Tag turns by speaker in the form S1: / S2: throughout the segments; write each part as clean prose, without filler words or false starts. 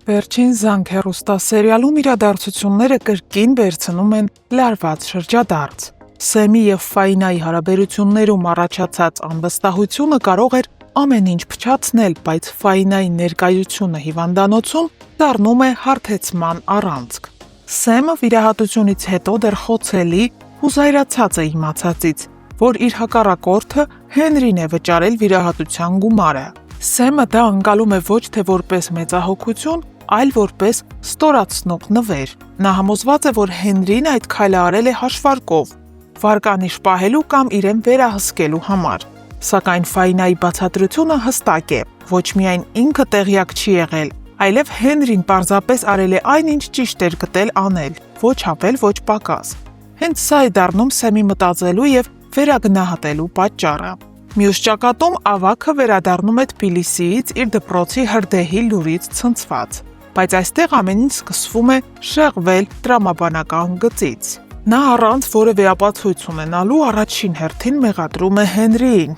S1: Վերջին զանգ հեռուստասերիալում իրադարձությունները կրկին վերցնում են լարված շրջադարձ։ Սեմի և Ֆայնայի հարաբերություններում առաջացած անվստահությունը կարող էր ամեն ինչ փչացնել, բայց Ֆայնայի ներկայությունը հիվանդանոցում դառնում է հարթեցման առանցք։ Սեմը վիրահատությունից հետո դեռ խոցելի ու զայրացած է իմացածից, որ իր հակառակորդը Հենրին է վճարել վիրահատության գումարը։ Սեմը դա ընկալում է ոչ թե որպես մեծահոգություն, այլ որպես ստորացնող նվեր։ Նա համոզված է, որ Հենրին այդ քայլը արել է հաշվարկով, վարկանիշ պահելու կամ իրեն վերահսկելու համար։ Սակայն Ֆայնայի բացատրությունը հստակ է. ոչ միայն ինքը տեղյակ չի եղել, այլև Հենրին պարզապես արել է այն, ինչ ճիշտ էր գտել անել, ոչ ավել, ոչ պակաս։ Հենց սա է դառնում Սեմի մտածելու և վերագնահատելու պատճառը։ Մյուս ճակատում ավագը վերադառնում է Թբիլիսիից իր դպրոցի հրդեհի լուրից ցնցված, բայց այստեղ ամեն ինչ սկսվում է շեղվել տրամաբանական գծից։ Նա առանց որևէ ապացույց ունենալու առաջին հերթին մեղադրում է Հենրիին։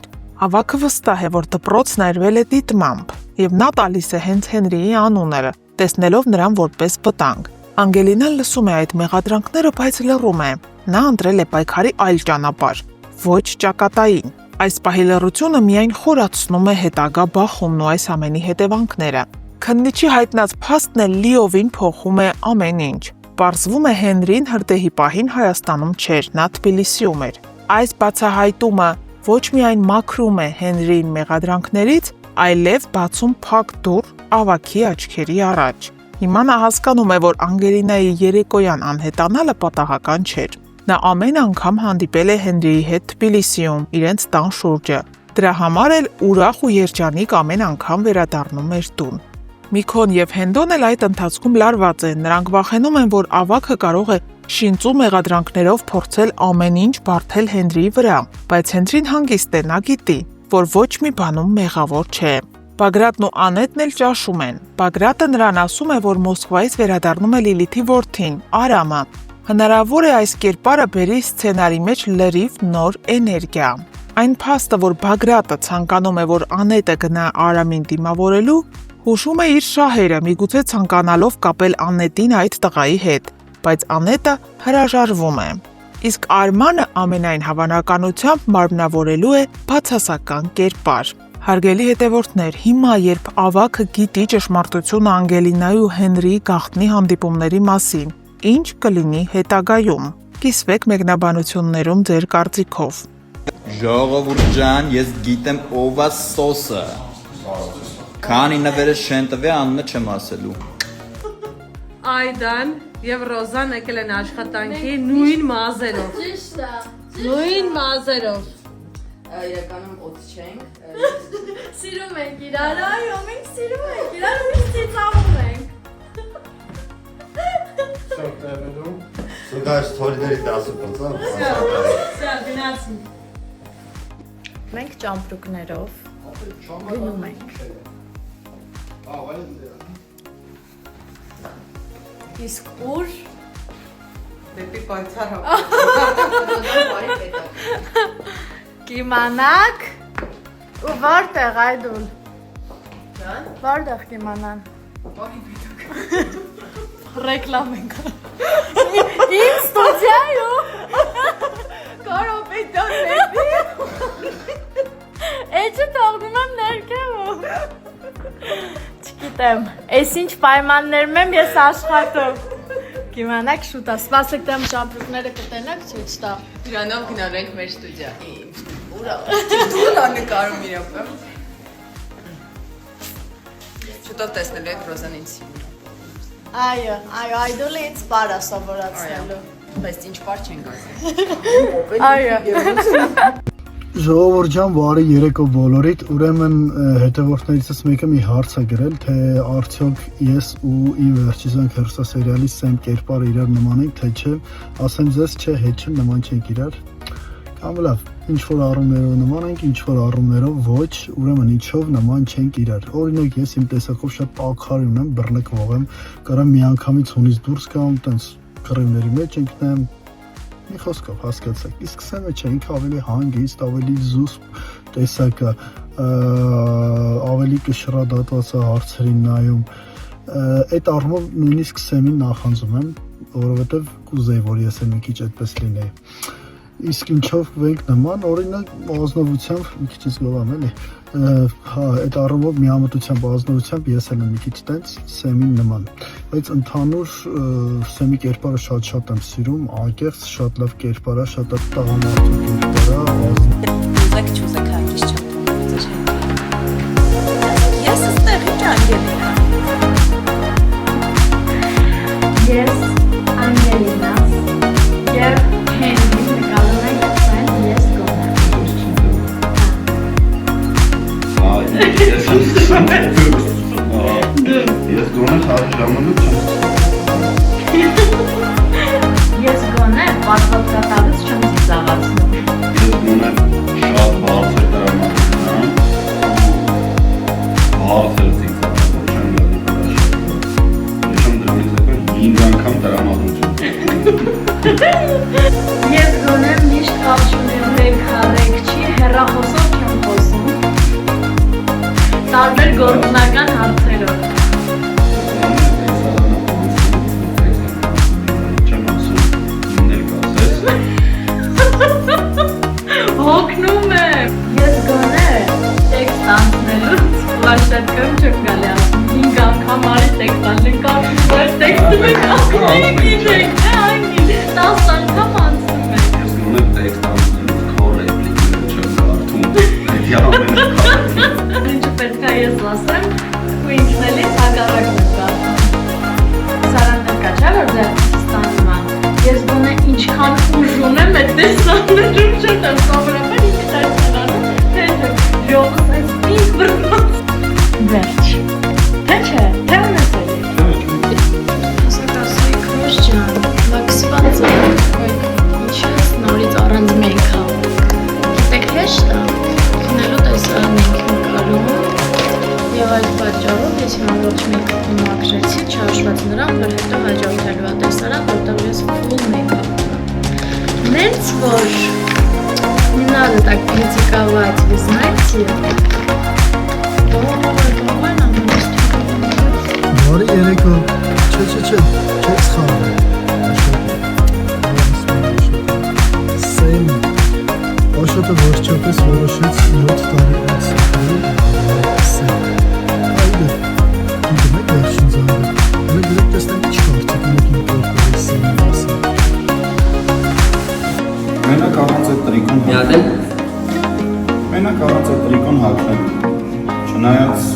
S1: Ավագը վստահ է, որ դպրոցն այրվել է դիտմամբ, և նա տալիս է հենց Հենրիի անունը, տեսնելով նրան որպես վտանգ։ Անգելինան լսում է այդ մեղադրանքները, բայց լռում է։ Նա ընտրել է պայքարի այլ ճանապարհ, ոչ ճակատային։ Այս պահի լռությունը միայն խորացնում է հետագա բախումն ու այս ամենի հետևանքները։ Քննիչի հայտնած փաստն էլ լիովին փոխում է ամեն ինչ։ Պարզվում է Հենրին հրդեհի պահին Հայաստանում չէր, նա Թբիլիսիում էր։ Այս բացահայտումը ոչ միայն մաքրում է Հենրիին մեղադրանքներից, այլև բացում փակ դուռ ավագի աչքերի առաջ։ Հիմա նա հասկանում է, որ Անգելինայի երեկոյան անհետանալը պատահական չէր։ Նա ամեն անգամ հանդիպել է Հենրիի հետ Թբիլիսիում, իրենց տան շուրջը։ Դրա համար էլ ուրախ ու երջանիկ ամեն անգամ վերադառնում էր տուն։ Միքոն և Հենդոն էլ այդ ընթացքում լարված են, նրանք վախենում են, որ ավագը կարող է շինծու մեղադրանքներով փորձել ամեն ինչ բարդել Հենրիի վրա, բայց Հենրին հանգիստ է, նա գիտի, որ ոչ մի բանում մեղավոր չէ։ Բագրատն ու Անետն էլ ճաշում են։ Բագրատը նրան ասում է, որ Մոսկվայից վերադառնում է Լիլիթի որդին, Արամը։ Հնարավոր է այս կերպարը բերի սցենարի մեջ լրիվ նոր էներգիա։ Այն փաստը, որ Բագրատը ցանկանում է, որ Անետը գնա Արամին դիմավորելու, հուշում է իր շահերը, միգուցե ցանկանալով կապել Անետին այդ տղայի հետ, բայց Անետը հրաժարվում է։ Իսկ Արմանը ամենայն հավանականությամբ մարմնավորելու է բացասական կերպար։ Հարգելի հետևորդներ, հիմա երբ ավագը գիտի ճշմարտությունը Անգելինայի ու Հենրիի գաղտնի հանդիպումների մասին, ինչ կլինի հետագայում։ Կիսվեք մեկնաբանություններում ձեր կարծիքով։
S2: Ժողովուրդ ջան, ես գիտեմ ով է սոսը։ Քանի նվերը չեն տվի, անունը չեմ ասելու։
S3: Այդան և Ռոզան եկել են աշխատանքի նույն մազերով։
S4: Ճիշտ է։
S3: Նույն մազերով։
S4: Իրականում օդ չենք։ Սիրում ենք իրար, այո, մենք սիրում ենք իրար, մենք ծիծաղում ենք։
S5: So guys, հոլիդերի 10%,
S3: Սա գնացին։
S4: Մենք ճամպրուկներով գնում ենք։ Իսկ ուր
S3: Դեպի պայցար
S4: կիմանաք ու որտեղ այդուլ։ Որտեղ կիմանան։ Ռեկլամ ենք։ Իմ ստուդիայում կարոպետոնների Էջը թողնում եմ ներքևում։ Չգիտեմ, ես ինչ պայմաններում եմ ես աշխատում։ Կիմանաք շուտ է, սպասեք դեմ ճամպրուկները կտենակ չուչ տա։
S6: Դրանով գնալենք մեր ստուդիա։ Ուրա նկարում իրապես։ Շուտով տեսնելու եք Ռոզան ինձ։
S4: Այո, այդուլը ինձ պար է սովորացնելու։
S6: Բայց ինչ պար չենք ասել։
S4: Այո։
S7: Ժողովուրդ ջան, բարի երեկո բոլորիդ, ուրեմն հետևորդներիցս մեկը մի հարց է գրել, թե արդյոք ես ու իմ վերջի զանգ հեռուստասերիալի Սեմ կերպարը իրար նման ենք, թե չէ, ասեմ ձեզ, չէ, հետ չէ, նման չենք իրար, կամ լավ, ինչ որ առումներով նման ենք, ինչ որ առումներով ոչ, ուրեմն ինչով նման չենք իրար, օրինակ ես իմ տեսակով շատ պակխարի ունեմ, բռնկվող եմ, կարամ միանգամից հունից դուրս գամ, տենց կռիվների մեջ ընկնեմ, մի խոսքով հասկացեք, իսկ Սեմը չէ, ինքը ավելի հանգիստ, ավելի զուսպ տեսակը, ավելի կշռադատված է հարցերին նայում, Այդ առումով նույնիսկ Սեմին նախանձում եմ, որովհետև կուզեի, որ ես էլ մի քիչ այդպես լինեի։ Իսկ ինչով կվենք նման, օրինակ ազնվությամբ մի քիչ զգալամ էլի։ Հա, այդ առումով միամտությամբ ազնվությամբ ես էլ եմ մի քիչ տենց Սեմին նման։ Բայց ընդհանուր Սեմի կերպարը շատ եմ սիրում, անկեղծ շատ լավ կերպար է, շատ տաղամարդու կերպար է,
S8: Ուզեք չուզեք հագիս չեմ Ես ստեղի ջանգելին
S4: Ես Անգելինաս և Հենրին նկարում ենք ասեն ես
S5: Ես գոնե հարի ժամանակ չեմ
S4: Ես գոնե պատվոտ կատարից չեմ ծիծաղացնում
S5: Ես գոնե շատ բարձր տրամադրում Բարձր ծիծաղացնում չեմ գալի Ես եմ դրանից հետո 5 անգամ տրամադրում
S4: Ես գոնե միշտ կապչունիորեք հարեք չի հեռախոսով չեմ խոսում Տարբեր գործնական հարցերով Հոգնում եմ Ես գոնե տեքստ անցնելուց Վաշտատկում չեմ գալի ասում 5 անգամ արի տեքստ անցնեմ կարում որ տեքստը մեկ ասում գիտեք անգին 10 անգամ անցնում եմ
S5: Ես գոնե տեքստ անցնելուց քո ռեպլիկները չեմ կարդում
S4: Ինչը պետք է ես ասեմ ու ինքն էլիս հակառակն եմ կարդում Սարաններ կա չէ որ ձեռքս ստանում եմ Ես գոնե ինչքան ուժ ունեմ այդ տեսաններում շատ եմ սովորաբար ինքն այդ սարանում թե ժողս այս ինք բրված Վերջ Թե չէ, թե ունես էլի
S9: Ասակասայի քրոջ ջան, լաքսված է Ինչը ես նորից առանց մենքա Գիտեք հեշտ է, քնելու տեսարան ենք նկարում Եվ այդ պատճառով ես իմ ամբողջ մեյքափը մաքրեցի, չհաշված նրան, որ հետո հաջորդելու է տեսարան, որտեղ ես full մեյքափ ունեմ Նենց որ не надо так критиковать, вы знаете Довольно
S7: Բարի երեկո, չէ, չեք սխալվել Սեմ, Աշոտը վերջապես որոշեց 7 տարի անց Սեմ Այդը, ինքն եք վերջին զանգը Մենք գրեք տեսնեմ ինչ կարծիք ունեք իմ կերպարի Սեմի մասին
S5: Մենակ առանց այդ տրիկոն հագնել Չնայած